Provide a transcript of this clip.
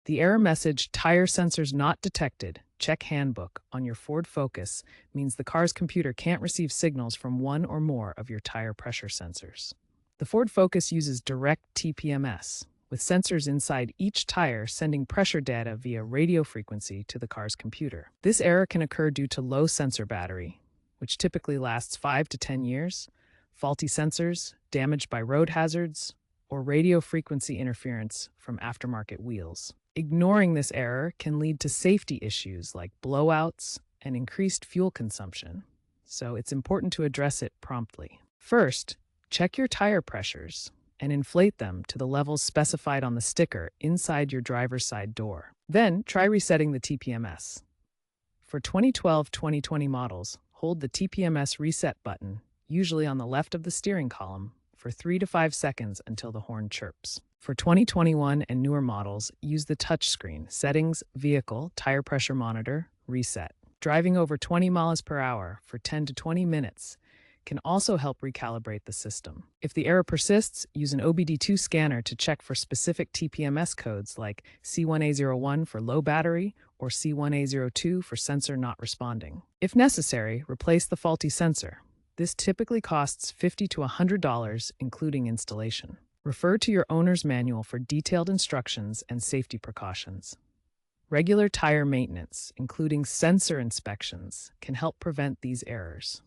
The error message, Tyre Sensors Not Detected, check Handbook, on your Ford Focus means the car's computer can't receive signals from one or more of your tire pressure sensors. The Ford Focus uses direct TPMS, with sensors inside each tire sending pressure data via radio frequency to the car's computer. This error can occur due to low sensor battery, which typically lasts 5 to 10 years, faulty sensors, damaged by road hazards, or radio frequency interference from aftermarket wheels. Ignoring this error can lead to safety issues like blowouts and increased fuel consumption, so it's important to address it promptly. First, check your tire pressures and inflate them to the levels specified on the sticker inside your driver's side door. Then, try resetting the TPMS. For 2012-2020 models, hold the TPMS reset button, usually on the left of the steering column, for 3 to 5 seconds until the horn chirps. For 2021 and newer models, use the touchscreen, Settings, Vehicle, Tire Pressure Monitor, Reset. Driving over 20 miles per hour for 10 to 20 minutes can also help recalibrate the system. If the error persists, use an OBD2 scanner to check for specific TPMS codes like C1A01 for low battery or C1A02 for sensor not responding. If necessary, replace the faulty sensor. This typically costs $50 to $100, including installation. Refer to your owner's manual for detailed instructions and safety precautions. Regular tire maintenance, including sensor inspections, can help prevent these errors.